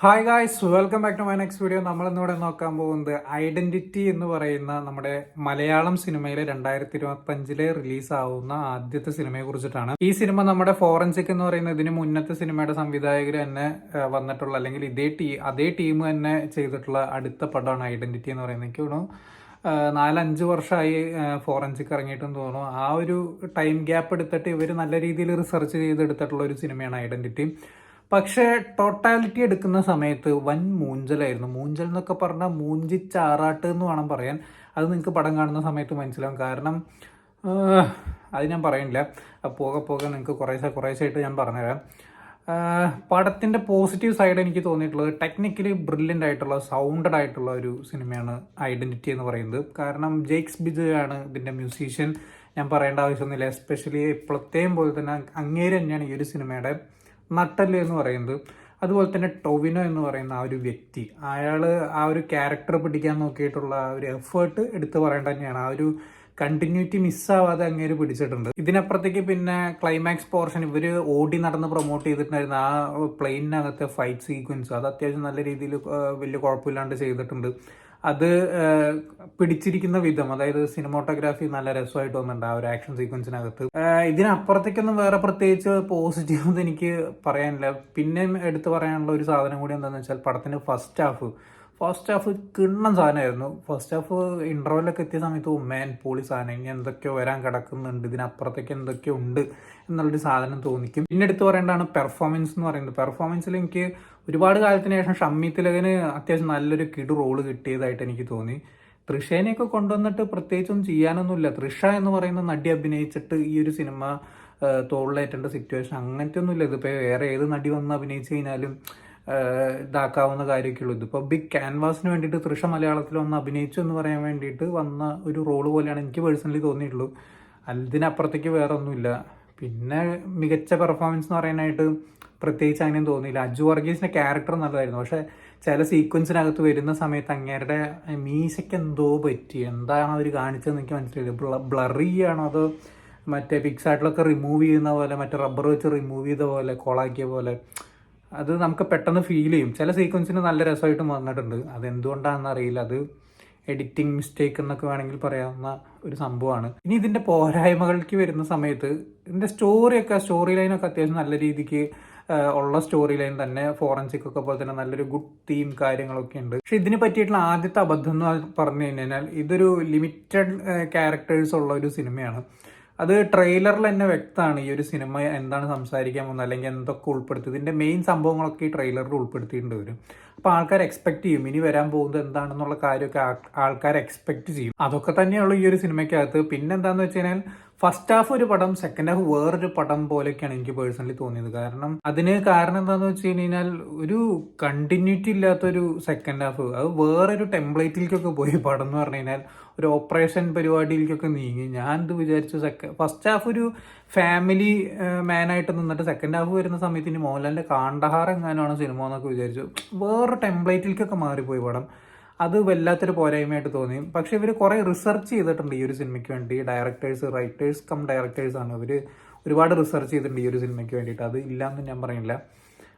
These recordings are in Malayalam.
Hi guys, welcome back to my next video. നമ്മളിന്നിവിടെ നോക്കാൻ പോകുന്നത് ഐഡന്റിറ്റി എന്ന് പറയുന്ന നമ്മുടെ മലയാളം സിനിമയിലെ 2025 റിലീസാവുന്ന ആദ്യത്തെ സിനിമയെ കുറിച്ചിട്ടാണ്. ഈ സിനിമ നമ്മുടെ ഫോറൻസിക് എന്ന് പറയുന്ന ഇതിന് മുന്നത്തെ സിനിമയുടെ സംവിധായകർ തന്നെ വന്നിട്ടുള്ള, അല്ലെങ്കിൽ അതേ ടീം തന്നെ ചെയ്തിട്ടുള്ള അടുത്ത പടമാണ് ഐഡന്റിറ്റി എന്ന് പറയുന്നത്. എനിക്ക് തോന്നുന്നു 4-5 വർഷമായി ഫോറൻസിക് ഇറങ്ങിയിട്ടെന്ന് തോന്നുന്നു. ആ ഒരു ടൈം ഗ്യാപ്പ് എടുത്തിട്ട് ഇവർ നല്ല രീതിയിൽ റിസർച്ച് ചെയ്തെടുത്തിട്ടുള്ള ഒരു സിനിമയാണ് ഐഡന്റിറ്റി. പക്ഷേ ടോട്ടാലിറ്റി എടുക്കുന്ന സമയത്ത് വൻ മൂഞ്ചലായിരുന്നു. മൂഞ്ചൽ എന്നൊക്കെ പറഞ്ഞാൽ മൂഞ്ചിച്ചാറാട്ട് എന്ന് വേണം പറയാൻ. അത് നിങ്ങൾക്ക് പടം കാണുന്ന സമയത്ത് മനസ്സിലാവും. കാരണം അത് ഞാൻ പറയുന്നില്ല, പോകെ പോകെ നിങ്ങൾക്ക് കുറേശ്ശായിട്ട് ഞാൻ പറഞ്ഞുതരാം. പടത്തിൻ്റെ പോസിറ്റീവ് സൈഡ് എനിക്ക് തോന്നിയിട്ടുള്ളത് ടെക്നിക്കലി ബ്രില്യൻ്റ് ആയിട്ടുള്ള സൗണ്ടഡ് ആയിട്ടുള്ള ഒരു സിനിമയാണ് ഐഡന്റിറ്റി എന്ന് പറയുന്നത്. കാരണം ജെയ്ക്സ് ബിജോയാണ് ഇതിൻ്റെ മ്യൂസീഷ്യൻ. ഞാൻ പറയേണ്ട ആവശ്യമൊന്നുമില്ല. എസ്പെഷ്യലി ഇപ്പോഴത്തെയും പോലെ തന്നെ അങ്ങേര് തന്നെയാണ് ഈ ഒരു സിനിമയുടെ നട്ടല് എന്ന് പറയുന്നത്. അതുപോലെ തന്നെ ടൊവിനോ എന്ന് പറയുന്ന ആ ഒരു വ്യക്തി, അയാൾ ആ ഒരു ക്യാരക്ടർ പിടിക്കാൻ നോക്കിയിട്ടുള്ള ആ ഒരു എഫേർട്ട് എടുത്ത് പറയേണ്ട തന്നെയാണ്. ആ ഒരു കണ്ടിന്യൂറ്റി മിസ്സാവാതെ അങ്ങേര് പിടിച്ചിട്ടുണ്ട്. ഇതിനപ്പുറത്തേക്ക് പിന്നെ ക്ലൈമാക്സ് പോർഷൻ ഇവർ ഓടി നടന്ന് പ്രൊമോട്ട് ചെയ്തിട്ടുണ്ടായിരുന്ന ആ പ്ലെയിനകത്തെ ഫൈറ്റ് സീക്വൻസ്, അത് അത്യാവശ്യം നല്ല രീതിയിൽ വലിയ കുഴപ്പമില്ലാണ്ട് ചെയ്തിട്ടുണ്ട്. അത് പിടിച്ചിരിക്കുന്ന വിധം, അതായത് സിനിമോട്ടോഗ്രാഫി നല്ല രസമായിട്ട് വന്നിട്ടുണ്ട് ആ ഒരു ആക്ഷൻ സീക്വൻസിനകത്ത്. ഇതിനപ്പുറത്തേക്കൊന്നും വേറെ പ്രത്യേകിച്ച് പോസിറ്റീവ് എനിക്ക് പറയാനില്ല. പിന്നെയും എടുത്തു പറയാനുള്ള ഒരു സാധനം കൂടി എന്താണെന്ന് വെച്ചാൽ പടത്തിന്റെ ഫസ്റ്റ് ഹാഫ് കിണ്ണം സാധനമായിരുന്നു. ഫസ്റ്റ് ഹാഫ് ഇന്റർവെല്ലൊക്കെ എത്തിയ സമയത്ത് ഉമ്മേൻ പോളി സാധനം, ഇനി എന്തൊക്കെയോ വരാൻ കിടക്കുന്നുണ്ട്, ഇതിനപ്പുറത്തേക്ക് എന്തൊക്കെയോ ഉണ്ട് എന്നുള്ളൊരു സാധനം തോന്നിക്കും. പിന്നെ എടുത്തു പറയേണ്ടതാണ് പെർഫോമൻസ് എന്ന് പറയുന്നത്. പെർഫോമൻസിൽ എനിക്ക് ഒരുപാട് കാലത്തിന് ശേഷം ഷമ്മി തിലകന് അത്യാവശ്യം നല്ലൊരു കിടു റോള് കിട്ടിയതായിട്ട് എനിക്ക് തോന്നി. തൃഷേനെയൊക്കെ കൊണ്ടുവന്നിട്ട് പ്രത്യേകിച്ചൊന്നും ചെയ്യാനൊന്നുമില്ല. തൃഷ എന്ന് പറയുന്ന നടി അഭിനയിച്ചിട്ട് ഈ ഒരു സിനിമ തോളിലേറ്റേണ്ട സിറ്റുവേഷൻ അങ്ങനത്തെ ഒന്നുമില്ല. ഇതിപ്പോൾ വേറെ ഏത് നടി വന്ന് അഭിനയിച്ചു കഴിഞ്ഞാലും ഇതാക്കാവുന്ന കാര്യമൊക്കെ ഉള്ളൂ. ഇതിപ്പോൾ ബിഗ് ക്യാൻവാസിന് വേണ്ടിയിട്ട് തൃഷ മലയാളത്തിൽ വന്ന് അഭിനയിച്ചു എന്ന് പറയാൻ വേണ്ടിയിട്ട് വന്ന ഒരു റോള് പോലെയാണ് എനിക്ക് പേഴ്സണലി തോന്നിയിട്ടുള്ളൂ. അതിനപ്പുറത്തേക്ക് വേറെ ഒന്നുമില്ല. പിന്നെ മികച്ച പെർഫോമൻസ് എന്ന് പറയാനായിട്ട് പ്രത്യേകിച്ച് അങ്ങനെയും തോന്നിയില്ല. അജു വർഗീസിന്റെ ക്യാരക്ടർ നല്ലതായിരുന്നു. പക്ഷെ ചില സീക്വൻസിനകത്ത് വരുന്ന സമയത്ത് അങ്ങേരുടെ മീശയ്ക്ക് എന്തോ പറ്റി, എന്താണ് അവർ കാണിച്ചതെന്ന് എനിക്ക് മനസ്സിലായില്ല. ബ്ലറി ആണോ അതോ മറ്റേ പിക്സാർട്ടിലൊക്കെ റിമൂവ് ചെയ്യുന്ന പോലെ, മറ്റേ റബ്ബർ വെച്ച് റിമൂവ് ചെയ്ത പോലെ, കോളാക്കിയ പോലെ, അത് നമുക്ക് പെട്ടെന്ന് ഫീൽ ചെയ്യും. ചില സീക്വൻസിന് നല്ല രസമായിട്ടും വന്നിട്ടുണ്ട്. അതെന്തുകൊണ്ടാണെന്ന് അറിയില്ല. അത് എഡിറ്റിംഗ് മിസ്റ്റേക്ക് എന്നൊക്കെ വേണമെങ്കിൽ പറയാവുന്ന ഒരു സംഭവമാണ്. ഇനി ഇതിന്റെ പോരായ്മകൾക്ക് വരുന്ന സമയത്ത് ഇതിന്റെ സ്റ്റോറി ലൈനൊക്കെ അത്യാവശ്യം നല്ല രീതിക്ക് ഉള്ള സ്റ്റോറി ലൈൻ തന്നെ. ഫോറൻസിക് ഒക്കെ പോലെ തന്നെ നല്ലൊരു ഗുഡ് തീം കാര്യങ്ങളൊക്കെ ഉണ്ട്. പക്ഷെ ഇതിന് പറ്റിയിട്ടുള്ള ആദ്യത്തെ അബദ്ധം എന്ന് പറഞ്ഞു കഴിഞ്ഞാൽ ഇതൊരു ലിമിറ്റഡ് ക്യാരക്ടേഴ്സ് ഉള്ള ഒരു സിനിമയാണ്. അത് ട്രെയിലറിൽ തന്നെ വ്യക്തമാണ് ഈ ഒരു സിനിമ എന്താണ് സംസാരിക്കാൻ പോകുന്നത്, അല്ലെങ്കിൽ എന്തൊക്കെ ഉൾപ്പെടുത്തി. ഇതിന്റെ മെയിൻ സംഭവങ്ങളൊക്കെ ഈ ട്രെയിലറിൽ ഉൾപ്പെടുത്തിയിട്ടുണ്ട് വരും. അപ്പോൾ ആൾക്കാർ എക്സ്പെക്ട് ചെയ്യും ഇനി വരാൻ പോകുന്നത് എന്താണെന്നുള്ള കാര്യമൊക്കെ ആൾക്കാർ എക്സ്പെക്ട് ചെയ്യും. അതൊക്കെ തന്നെയുള്ളൂ ഈ ഒരു സിനിമയ്ക്കകത്ത്. പിന്നെ എന്താണെന്ന് വെച്ച് കഴിഞ്ഞാൽ ഫസ്റ്റ് ഹാഫ് ഒരു പടം, സെക്കൻഡ് ഹാഫ് വേറൊരു പടം പോലെയൊക്കെയാണ് എനിക്ക് പേഴ്സണലി തോന്നിയത്. കാരണം എന്താണെന്ന് വെച്ച് കഴിഞ്ഞാൽ ഒരു കണ്ടിന്യൂറ്റി ഇല്ലാത്തൊരു സെക്കൻഡ് ഹാഫ്. അത് വേറൊരു ടെംപ്ലേറ്റിലേക്കൊക്കെ പോയി പടം എന്ന് പറഞ്ഞു കഴിഞ്ഞാൽ ഒരു ഓപ്പറേഷൻ പരിപാടിയിലേക്കൊക്കെ നീങ്ങി. ഞാൻ ഇത് വിചാരിച്ചു ഫസ്റ്റ് ഹാഫ് ഒരു ഫാമിലി മാനായിട്ട് നിന്നിട്ട് സെക്കൻഡ് ഹാഫ് വരുന്ന സമയത്ത് ഇനി മോഹൻലാലിന്റെ കാണ്ടഹാർ എങ്ങാനാണ് സിനിമ എന്നൊക്കെ വിചാരിച്ചു. വേറെ ടെംപ്ലേറ്റിലേക്കൊക്കെ മാറിപ്പോയി പടം. അത് വല്ലാത്തൊരു പോരായ്മയായിട്ട് തോന്നി. പക്ഷെ ഇവർ കുറെ റിസർച്ച് ചെയ്തിട്ടുണ്ട് ഈ ഒരു സിനിമയ്ക്ക് വേണ്ടി. റൈറ്റേഴ്സ് കം ഡയറക്ടേഴ്സ് ആണ്. ഇവർ ഒരുപാട് റിസർച്ച് ചെയ്തിട്ടുണ്ട് ഈ ഒരു സിനിമയ്ക്ക് വേണ്ടിയിട്ട്. അത് ഇല്ലാന്ന് ഞാൻ പറയില്ല.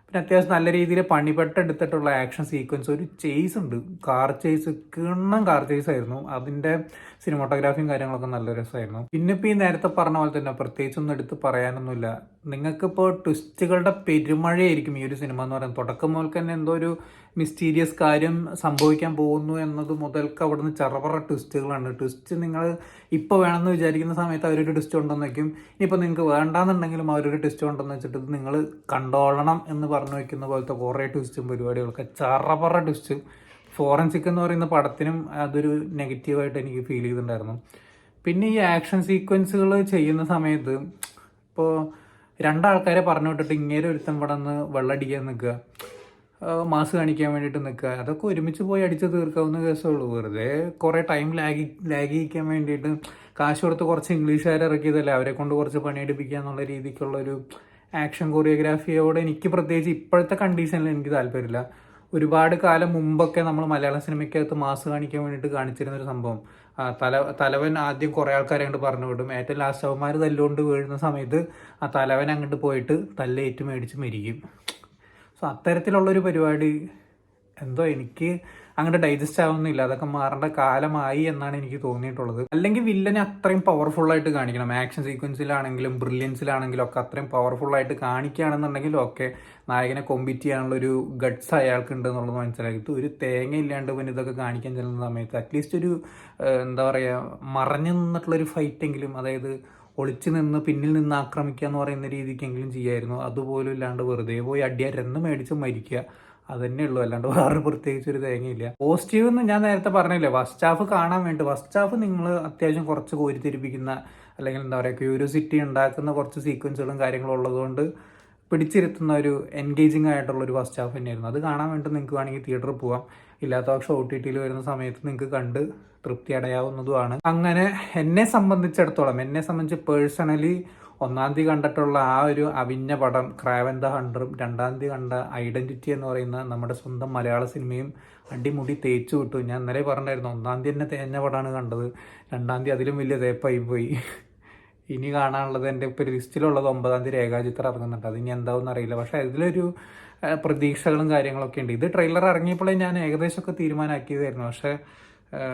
പിന്നെ അത്യാവശ്യം നല്ല രീതിയിൽ പണിപ്പെട്ടെടുത്തിട്ടുള്ള ആക്ഷൻ സീക്വൻസ്, ഒരു ചേസ് ഉണ്ട്, കാർ ചേസ്, കാർ ചേസ് ആയിരുന്നു. അതിന്റെ സിനിമോട്ടോഗ്രാഫിയും കാര്യങ്ങളൊക്കെ നല്ല രസമായിരുന്നു. പിന്നെ ഇപ്പൊ ഈ നേരത്തെ പറഞ്ഞ പോലെ തന്നെ പ്രത്യേകിച്ചൊന്നും എടുത്ത് പറയാനൊന്നുമില്ല. നിങ്ങൾക്കിപ്പോൾ ട്വിസ്റ്റുകളുടെ പെരുമഴയായിരിക്കും ഈ ഒരു സിനിമ എന്ന് പറയുന്നത്. തുടക്കം മുതൽ തന്നെ എന്തോ ഒരു മിസ്റ്റീരിയസ് കാര്യം സംഭവിക്കാൻ പോകുന്നു എന്നത് മുതൽക്ക് അവിടുന്ന് ചറപറ ട്വിസ്റ്റുകളാണ്. ട്വിസ്റ്റ് നിങ്ങൾ ഇപ്പോൾ വേണമെന്ന് വിചാരിക്കുന്ന സമയത്ത് അവരൊരു ട്വിസ്റ്റ് കൊണ്ടുവന്ന് വയ്ക്കും. ഇനിയിപ്പോൾ നിങ്ങൾക്ക് വേണ്ടാന്നുണ്ടെങ്കിലും അവരൊരു ട്വിസ്റ്റ് കൊണ്ടുവന്ന് വെച്ചിട്ട് ഇത് നിങ്ങൾ കണ്ടോളണം എന്ന് പറഞ്ഞു വയ്ക്കുന്ന പോലത്തെ കുറേ ട്വിസ്റ്റും പരിപാടികളൊക്കെ ചറപറ ട്വിസ്റ്റ്. ഫോറൻസിക് എന്ന് പറയുന്ന പടത്തിനും അതൊരു നെഗറ്റീവായിട്ട് എനിക്ക് ഫീൽ ചെയ്തിട്ടുണ്ടായിരുന്നു. പിന്നെ ഈ ആക്ഷൻ സീക്വൻസുകൾ ചെയ്യുന്ന സമയത്ത് ഇപ്പോൾ രണ്ടാൾക്കാരെ പറഞ്ഞു വിട്ടിട്ട് ഇങ്ങേരെ ഒരുത്തം ഇവിടെ നിന്ന് വെള്ളമടിക്കാൻ നിൽക്കുക, മാസ് കാണിക്കാൻ വേണ്ടിയിട്ട് നിൽക്കുക, അതൊക്കെ ഒരുമിച്ച് പോയി അടിച്ച് തീർക്കാവുന്ന കേസുള്ളൂ. വെറുതെ കുറേ ടൈം ലാഗിക്കാൻ വേണ്ടിയിട്ട് കാശ് കൊടുത്ത് കുറച്ച് ഇംഗ്ലീഷുകാരെ ഇറക്കിയതല്ലേ, അവരെ കൊണ്ട് കുറച്ച് പണിയെടുപ്പിക്കുക എന്നുള്ള രീതിക്കുള്ളൊരു ആക്ഷൻ കൊറിയോഗ്രാഫിയോട് എനിക്ക് പ്രത്യേകിച്ച് ഇപ്പോഴത്തെ കണ്ടീഷനിൽ എനിക്ക് താല്പര്യമില്ല. ഒരുപാട് കാലം മുമ്പൊക്കെ നമ്മൾ മലയാള സിനിമയ്ക്കകത്ത് മാസ് കാണിക്കാൻ വേണ്ടിയിട്ട് കാണിച്ചിരുന്നൊരു സംഭവം. തലവൻ ആദ്യം കുറേ ആൾക്കാരെ അങ്ങോട്ട് പറഞ്ഞു വിടും. ഏറ്റവും ലാസ്റ്റ് അവന്മാർ തല്ലുകൊണ്ട് വീഴുന്ന സമയത്ത് ആ തലവൻ അങ്ങോട്ട് പോയിട്ട് തല്ലേറ്റ് മേടിച്ച് മരിക്കും. സോ അത്തരത്തിലുള്ളൊരു പരിപാടി എന്തോ എനിക്ക് അങ്ങോട്ട് ഡൈജസ്റ്റ് ആവുന്നില്ല. അതൊക്കെ മാറേണ്ട കാലമായി എന്നാണ് എനിക്ക് തോന്നിയിട്ടുള്ളത്. അല്ലെങ്കിൽ വില്ലനെ അത്രയും പവർഫുൾ ആയിട്ട് കാണിക്കണം. ആക്ഷൻ സീക്വൻസിലാണെങ്കിലും ബ്രില്യൻസിലാണെങ്കിലും ഒക്കെ അത്രയും പവർഫുൾ ആയിട്ട് കാണിക്കുകയാണെന്നുണ്ടെങ്കിൽ ഓക്കെ, നായകനെ കോമ്പീറ്റ് ചെയ്യാനുള്ളൊരു ഗട്ട്സ് അയാൾക്ക് ഉണ്ട് എന്നുള്ളത് മനസ്സിലാക്കി. ഒരു തേങ്ങ ഇല്ലാണ്ട് പിന്നെ ഇതൊക്കെ കാണിക്കാൻ ചെല്ലുന്ന സമയത്ത് അറ്റ്ലീസ്റ്റ് ഒരു എന്താ പറയുക, മറഞ്ഞു നിന്നിട്ടുള്ളൊരു ഫൈറ്റെങ്കിലും, അതായത് ഒളിച്ചു നിന്ന് പിന്നിൽ നിന്ന് ആക്രമിക്കുക എന്ന് പറയുന്ന രീതിക്കെങ്കിലും ചെയ്യായിരുന്നു. അതുപോലും ഇല്ലാണ്ട് വെറുതെ പോയി അടിയാരെന്ന് മേടിച്ച് മരിക്കുക, അതന്നെ ഉള്ളൂ. അല്ലാണ്ട് വേറെ പ്രത്യേകിച്ച് ഒരു തേങ്ങയില്ല. പോസിറ്റീവ് എന്ന് ഞാൻ നേരത്തെ പറഞ്ഞില്ലേ, ഫസ്റ്റ് ഹാഫ് കാണാൻ വേണ്ടി. ഫസ്റ്റ് ഹാഫ് നിങ്ങൾ അത്യാവശ്യം കുറച്ച് കോരിത്തിരിപ്പിക്കുന്ന, അല്ലെങ്കിൽ എന്താ പറയുക, ക്യൂരിയോസിറ്റി ഉണ്ടാക്കുന്ന കുറച്ച് സീക്വൻസുകളും കാര്യങ്ങളും ഉള്ളതുകൊണ്ട് പിടിച്ചിരുത്തുന്ന ഒരു എൻഗേജിങ് ആയിട്ടുള്ള ഒരു ഫസ്റ്റ് ഹാഫ് തന്നെയായിരുന്നു. അത് കാണാൻ വേണ്ടി നിങ്ങൾക്ക് വേണമെങ്കിൽ തിയേറ്ററിൽ പോവാം. ഇല്ലാത്ത പക്ഷം OTT വരുന്ന സമയത്ത് നിങ്ങൾക്ക് കണ്ട് തൃപ്തി അടയാവുന്നതുമാണ്. അങ്ങനെ എന്നെ സംബന്ധിച്ച് പേഴ്സണലി 1-ാം തീയതി കണ്ടിട്ടുള്ള ആ ഒരു അവിഞ്ഞ പടം ക്രാവൻ ദ ഹണ്ടറും 2-ാം തീയതി കണ്ട ഐഡന്റിറ്റി എന്ന് പറയുന്ന നമ്മുടെ സ്വന്തം മലയാള സിനിമയും അടിമുടി തേച്ചു വിട്ടു. ഞാൻ ഇന്നലെ പറഞ്ഞായിരുന്നു 1-ാം തീയതി തന്നെ തേഞ്ഞ പടമാണ് കണ്ടത്, 2-ാം തീയതി അതിലും വലിയ തേപ്പായി പോയി. ഇനി കാണാനുള്ളത് എൻ്റെ ഇപ്പോൾ ലിസ്റ്റിലുള്ളത് 9-ാം തീയതി രേഖാചിത്രം ഇറങ്ങുന്നുണ്ട്. അത് ഇനി എന്താവും അറിയില്ല. പക്ഷേ അതിലൊരു പ്രതീക്ഷകളും കാര്യങ്ങളൊക്കെ ഉണ്ട്. ഇത് ട്രെയിലർ ഇറങ്ങിയപ്പോഴേ ഞാൻ ഏകദേശമൊക്കെ തീരുമാനമാക്കിയതായിരുന്നു. പക്ഷേ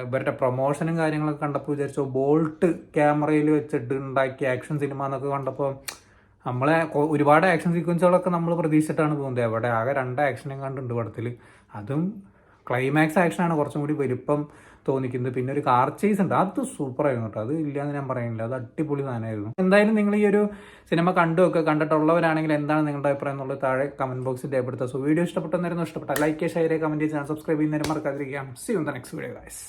ഇവരുടെ പ്രൊമോഷനും കാര്യങ്ങളൊക്കെ കണ്ടപ്പോൾ വിചാരിച്ചു ബോൾട്ട് ക്യാമറയിൽ വെച്ചിട്ട് ഉണ്ടാക്കിയ ആക്ഷൻ സിനിമ എന്നൊക്കെ കണ്ടപ്പോൾ നമ്മളെ ഒരുപാട് ആക്ഷൻ സീക്വൻസുകളൊക്കെ നമ്മൾ പ്രതീക്ഷിച്ചിട്ടാണ് പോകുന്നത്. അവിടെ ആകെ 2 ആക്ഷനും കണ്ടുണ്ട് പടത്തിൽ. അതും ക്ലൈമാക്സ് ആക്ഷനാണ് കുറച്ചും കൂടി വലുപ്പം തോന്നിക്കുന്നത്. പിന്നെ ഒരു കാർ ചേസ് ഉണ്ട്, അത് സൂപ്പറായിരുന്നു കേട്ടോ. അത് ഇല്ലയെന്ന് ഞാൻ പറയുന്നില്ല, അത് അടിപൊളി സാധനമായിരുന്നു. എന്തായാലും നിങ്ങൾ ഈ ഒരു സിനിമ കണ്ടിട്ടുള്ളവരാണെങ്കിൽ എന്താണ് നിങ്ങളുടെ അഭിപ്രായം എന്നുള്ളത് താഴെ കമന്റ് ബോക്സിൽ രേഖപ്പെടുത്തുക. സോ വീഡിയോ ഇഷ്ടപ്പെട്ടെന്നായിരുന്നു, ഇഷ്ടപ്പെട്ട like, share, comment, channel subscribe ചെയ്യുന്നതിന് മറക്കാതിരിക്കാം. See you in the next video guys.